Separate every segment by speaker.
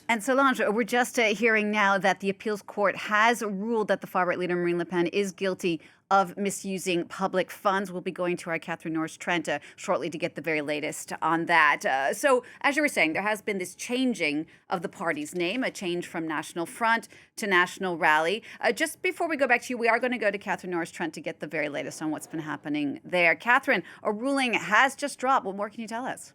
Speaker 1: And Solange, we're just hearing now that the appeals court has ruled that the far-right leader Marine Le Pen is guilty of misusing public funds. We'll be going to our Catherine Norris-Trent shortly to get the very latest on that. So, as you were saying, there has been this changing of the party's name, a change from National Front to National Rally. Just before we go back to you, we are going to go to Catherine Norris-Trent to get the very latest on what's been happening there. Catherine, a ruling has just dropped. What more can you tell us?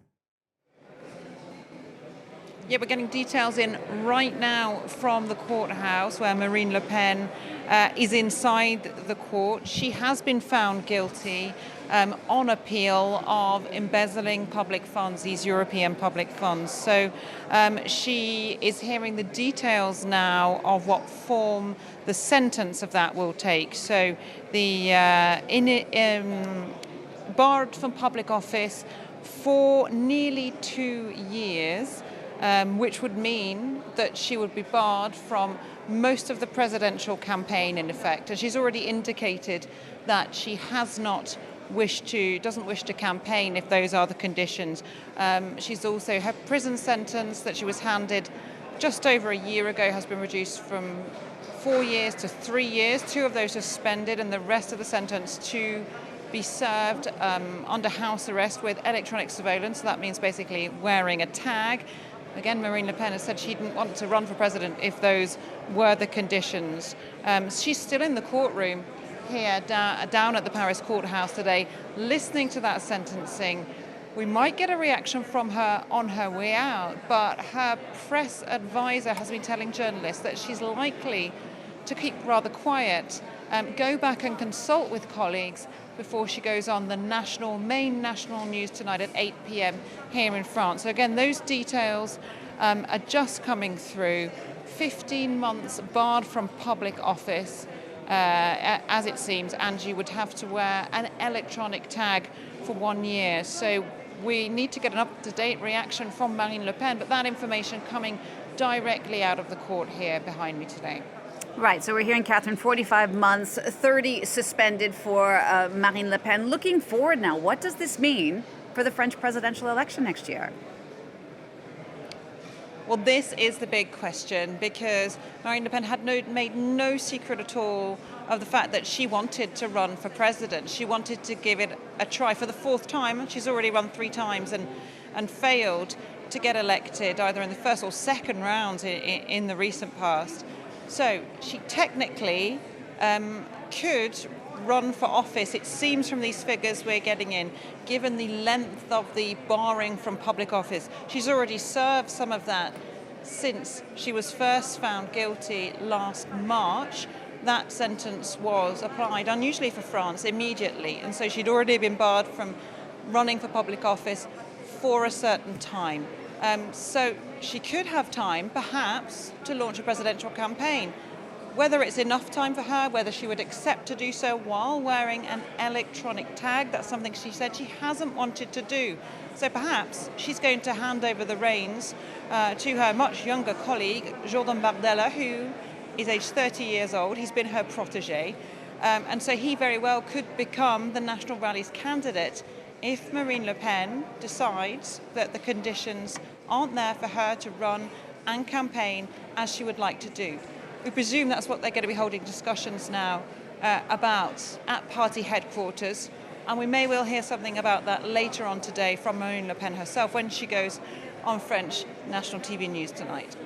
Speaker 2: Yeah, we're getting details in right now from the courthouse where Marine Le Pen is inside the court. She has been found guilty on appeal of embezzling public funds, these European public funds. So she is hearing the details now of what form the sentence of that will take. So the barred from public office for nearly 2 years. Which would mean that she would be barred from most of the presidential campaign, in effect. And she's already indicated that she doesn't wish to campaign if those are the conditions. She's also, her prison sentence that she was handed just over a year ago has been reduced from 4 years to 3 years. 2 of those suspended, and the rest of the sentence to be served under house arrest with electronic surveillance. So that means basically wearing a tag. Again, Marine Le Pen has said she didn't want to run for president if those were the conditions. She's still in the courtroom here down at the Paris courthouse today, listening to that sentencing. We might get a reaction from her on her way out, but her press advisor has been telling journalists that she's likely to keep rather quiet, go back and consult with colleagues before she goes on the main national news tonight at 8 p.m. here in France. So again, those details are just coming through. 15 months barred from public office, as it seems, and you would have to wear an electronic tag for 1 year. So we need to get an up-to-date reaction from Marine Le Pen, but that information coming directly out of the court here behind me today.
Speaker 1: Right, so we're hearing, Catherine, 45 months, 30 suspended for Marine Le Pen. Looking forward now, what does this mean for the French presidential election next year?
Speaker 2: Well, this is the big question, because Marine Le Pen had made no secret at all of the fact that she wanted to run for president. She wanted to give it a try for the 4th time. She's already run 3 times and failed to get elected either in the first or second rounds in the recent past. So she technically could run for office, it seems, from these figures we're getting in, given the length of the barring from public office. She's already served some of that since she was first found guilty last March. That sentence was applied, unusually for France, immediately. And so she'd already been barred from running for public office for a certain time. So she could have time, perhaps, to launch a presidential campaign. Whether it's enough time for her, whether she would accept to do so while wearing an electronic tag, that's something she said she hasn't wanted to do. So perhaps she's going to hand over the reins to her much younger colleague, Jordan Bardella, who is aged 30 years old. He's been her protege. And so he very well could become the National Rally's candidate if Marine Le Pen decides that the conditions aren't there for her to run and campaign as she would like to do. We presume that's what they're going to be holding discussions now about at party headquarters, and we may well hear something about that later on today from Marine Le Pen herself when she goes on French national TV news tonight.